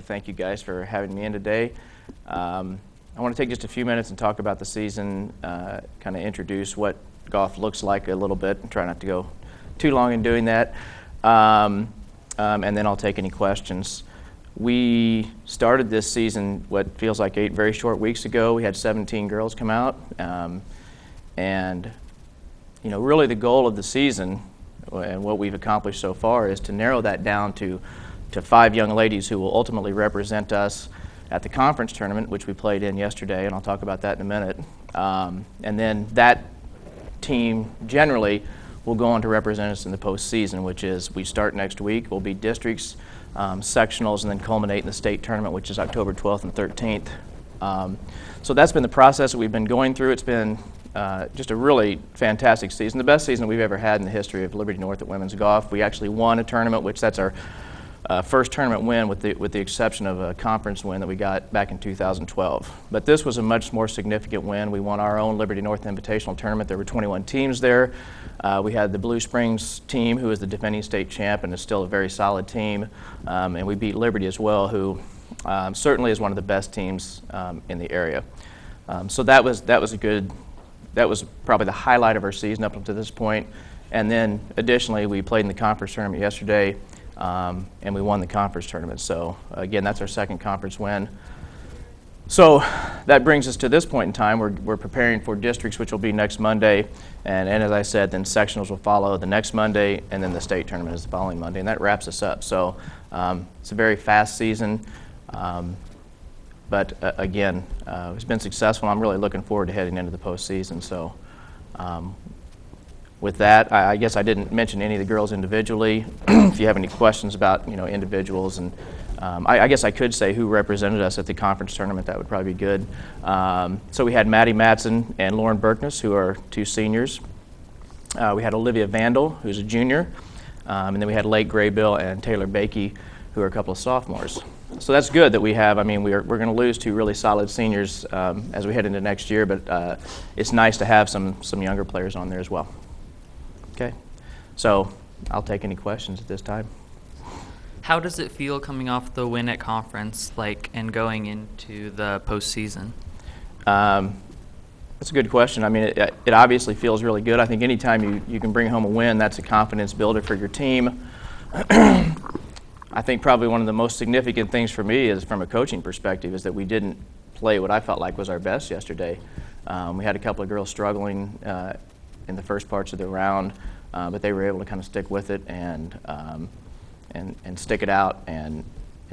thank you guys for having me in today. I want to take just a few minutes and talk about the season, kind of introduce what golf looks like a little bit, and try not to go too long in doing that, and then I'll take any questions. We started this season what feels like 8 very short weeks ago. We had 17 girls come out, and really the goal of the season and what we've accomplished so far is to narrow that down to 5 young ladies who will ultimately represent us at the conference tournament, which we played in yesterday, and I'll talk about that in a minute. And then that team generally will go on to represent us in the postseason, which is we start next week. We'll be districts, sectionals, and then culminate in the state tournament, which is October 12th and 13th. So that's been the process that we've been going through. It's been just a really fantastic season, the best season we've ever had in the history of Liberty North at women's golf. We actually won a tournament, which that's our first tournament win, with the exception of a conference win that we got back in 2012. But this was a much more significant win. We won our own Liberty North Invitational Tournament. There were 21 teams there. We had the Blue Springs team, who is the defending state champ and is still a very solid team. And we beat Liberty as well, who certainly is one of the best teams in the area. So that was probably the highlight of our season up until this point. And then additionally, we played in the conference tournament yesterday, and we won the conference tournament. So again, that's our second conference win. So that brings us to this point in time. We're preparing for districts, which will be next Monday, and as I said, then sectionals will follow the next Monday, and then the state tournament is the following Monday, and that wraps us up. So it's a very fast season, but again, it's been successful. I'm really looking forward to heading into the postseason. So with that, I guess I didn't mention any of the girls individually. If you have any questions about individuals, and I guess I could say who represented us at the conference tournament. That would probably be good. So we had Maddie Matson and Lauren Berkness, who are 2 seniors. We had Olivia Vandal, who's a junior, and then we had Lake Graybill and Taylor Bakey, who are a couple of sophomores. So that's good that we have. I mean, we're going to lose 2 really solid seniors as we head into next year, but it's nice to have some younger players on there as well. Okay, so I'll take any questions at this time. How does it feel coming off the win at conference, and going into the postseason? That's a good question. I mean, it obviously feels really good. I think anytime you can bring home a win, that's a confidence builder for your team. I think probably one of the most significant things for me is, from a coaching perspective, is that we didn't play what I felt like was our best yesterday. We had a couple of girls struggling in the first parts of the round, but they were able to kind of stick with it and stick it out and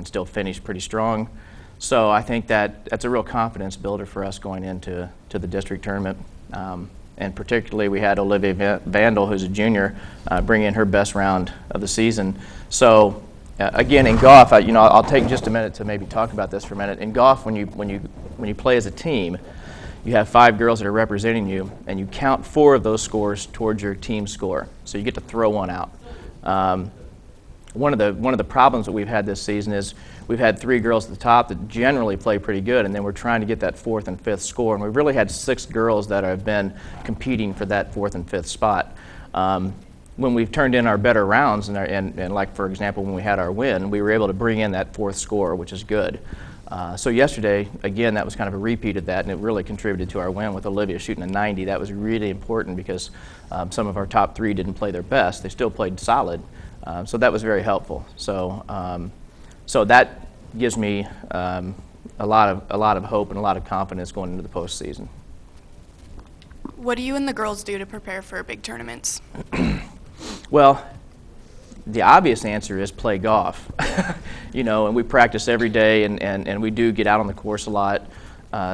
still finish pretty strong. So I think that's a real confidence builder for us going into the district tournament. And particularly, we had Olivia Vandal, who's a junior, bring in her best round of the season. So again, in golf, I'll take just a minute to maybe talk about this for a minute. In golf, when you play as a team, you have 5 girls that are representing you, and you count 4 of those scores towards your team score. So you get to throw one out. One of the problems that we've had this season is we've had 3 girls at the top that generally play pretty good, and then we're trying to get that 4th and 5th score. And we've really had 6 girls that have been competing for that 4th and 5th spot. When we've turned in our better rounds, and like, for example, when we had our win, we were able to bring in that 4th score, which is good. So yesterday, again, that was kind of a repeat of that, and it really contributed to our win with Olivia shooting a 90. That was really important because some of our top 3 didn't play their best. They still played solid, so that was very helpful. So that gives me a lot of hope and a lot of confidence going into the postseason. What do you and the girls do to prepare for big tournaments? Well, the obvious answer is play golf. And we practice every day, and we do get out on the course a lot.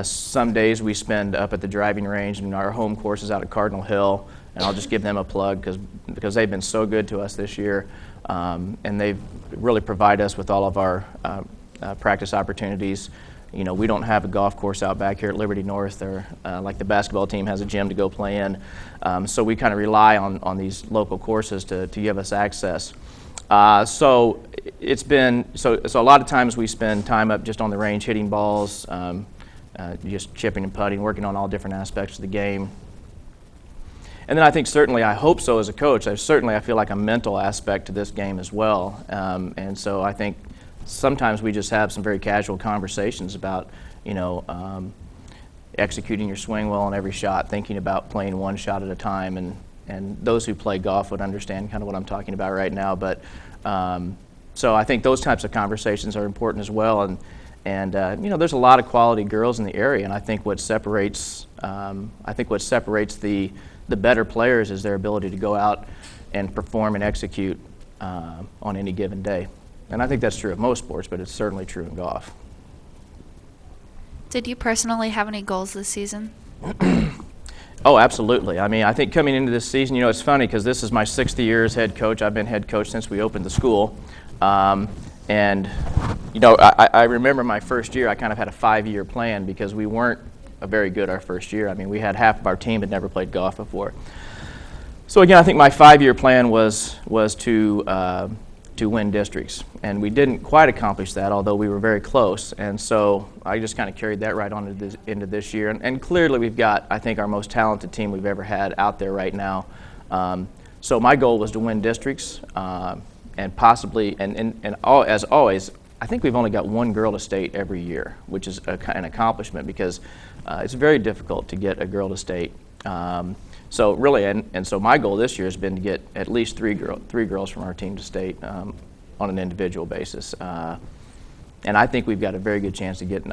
Some days we spend up at the driving range, and our home course is out at Cardinal Hill, and I'll just give them a plug because they've been so good to us this year, and they've really provided us with all of our practice opportunities. We don't have a golf course out back here at Liberty North, or like the basketball team has a gym to go play in. So we kind of rely on these local courses to give us access. So it's been so a lot of times we spend time up just on the range hitting balls, just chipping and putting, working on all different aspects of the game. And then I think certainly, I hope so as a coach, I feel like a mental aspect to this game as well. And so I think sometimes we just have some very casual conversations about, executing your swing well on every shot, thinking about playing one shot at a time, and those who play golf would understand kind of what I'm talking about right now. But so I think those types of conversations are important as well. And there's a lot of quality girls in the area, and I think what separates the better players is their ability to go out and perform and execute on any given day. And I think that's true of most sports, but it's certainly true in golf. Did you personally have any goals this season? Oh, absolutely. I mean, I think coming into this season, it's funny because this is my 6th year as head coach. I've been head coach since we opened the school. And I remember my first year, I kind of had a 5-year plan because we weren't very good our first year. I mean, we had half of our team had never played golf before. So again, I think my 5-year plan was to win districts, and we didn't quite accomplish that, although we were very close. And so I just kind of carried that right on into this year. And clearly, we've got, I think, our most talented team we've ever had out there right now. So my goal was to win districts, and possibly, as always, I think we've only got one girl to state every year, which is an accomplishment because it's very difficult to get a girl to state. So really, and so my goal this year has been to get at least three girls from our team to state on an individual basis. And I think we've got a very good chance to get.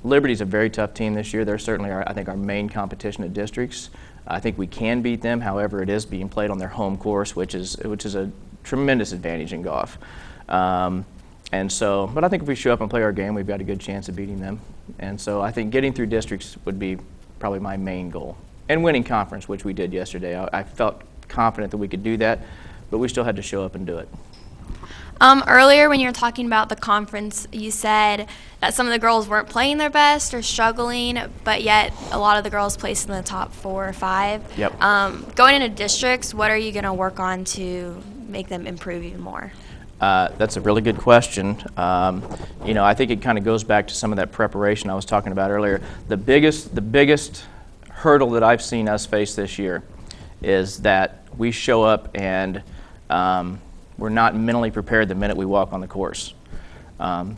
Liberty's a very tough team this year. They're certainly, I think, our main competition at districts. I think we can beat them. However, it is being played on their home course, which is a tremendous advantage in golf. And so, but I think if we show up and play our game, we've got a good chance of beating them. And so I think getting through districts would be probably my main goal. And winning conference, which we did yesterday. I felt confident that we could do that, but we still had to show up and do it. Earlier when you were talking about the conference, you said that some of the girls weren't playing their best or struggling, but yet a lot of the girls placed in the top 4 or 5. Yep. Going into districts, what are you going to work on to make them improve even more? That's a really good question. I think it kind of goes back to some of that preparation I was talking about earlier. The biggest hurdle that I've seen us face this year is that we show up and we're not mentally prepared the minute we walk on the course.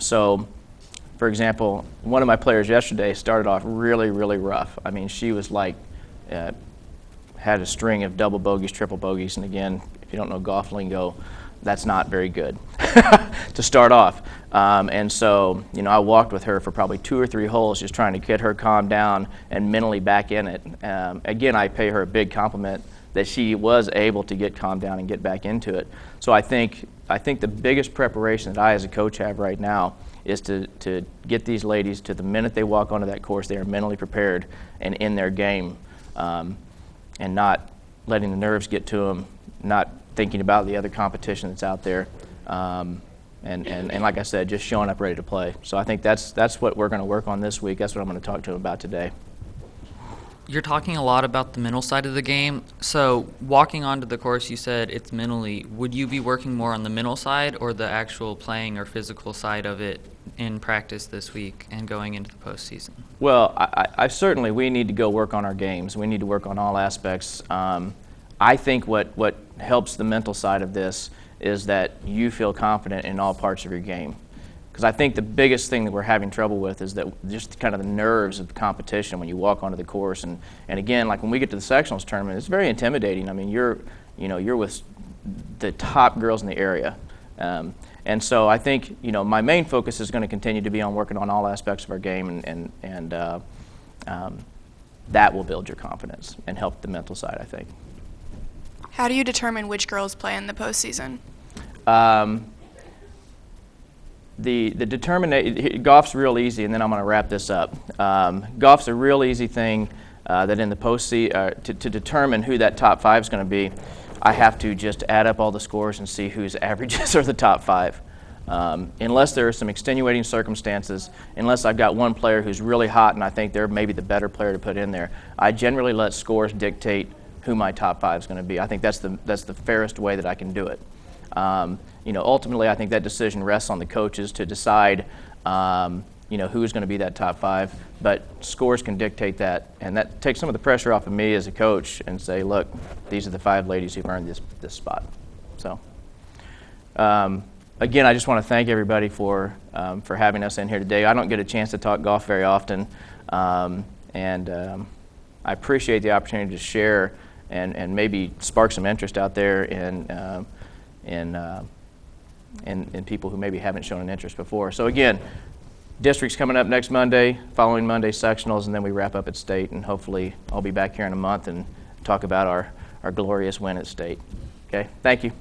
So, for example, one of my players yesterday started off really, really rough. I mean, she was like, had a string of double bogeys, triple bogeys, and again, if you don't know golf lingo, that's not very good to start off. And so, I walked with her for probably 2 or 3 holes just trying to get her calmed down and mentally back in it. Again, I pay her a big compliment that she was able to get calmed down and get back into it. So I think the biggest preparation that I as a coach have right now is to get these ladies to the minute they walk onto that course, they are mentally prepared and in their game, and not letting the nerves get to them, not thinking about the other competition that's out there, and like I said, just showing up ready to play. So I think that's what we're going to work on this week. That's what I'm going to talk to them about today. You're talking a lot about the mental side of the game. So walking onto the course, you said it's mentally. Would you be working more on the mental side or the actual playing or physical side of it in practice this week and going into the postseason? Well, I certainly, we need to go work on our games. We need to work on all aspects. I think what helps the mental side of this is that you feel confident in all parts of your game. Because I think the biggest thing that we're having trouble with is that just kind of the nerves of the competition when you walk onto the course. And again, like when we get to the sectionals tournament, it's very intimidating. I mean, you're with the top girls in the area. And so I think, my main focus is going to continue to be on working on all aspects of our game, and that will build your confidence and help the mental side, I think. How do you determine which girls play in the postseason? The determination, golf's real easy, and then I'm going to wrap this up. Golf's a real easy thing that in the postseason, to determine who that top 5 is going to be, I have to just add up all the scores and see whose averages are the top 5. Unless there are some extenuating circumstances, unless I've got one player who's really hot and I think they're maybe the better player to put in there, I generally let scores dictate who my top 5 is going to be. I think that's the fairest way that I can do it. Ultimately, I think that decision rests on the coaches to decide, who's going to be that top 5. But scores can dictate that, and that takes some of the pressure off of me as a coach and say, look, these are the 5 ladies who've earned this spot. So, again, I just want to thank everybody for having us in here today. I don't get a chance to talk golf very often, and I appreciate the opportunity to share and maybe spark some interest out there in people who maybe haven't shown an interest before. So again, district's coming up next Monday, following Monday sectionals, and then we wrap up at state, and hopefully I'll be back here in a month and talk about our glorious win at state. Okay, thank you.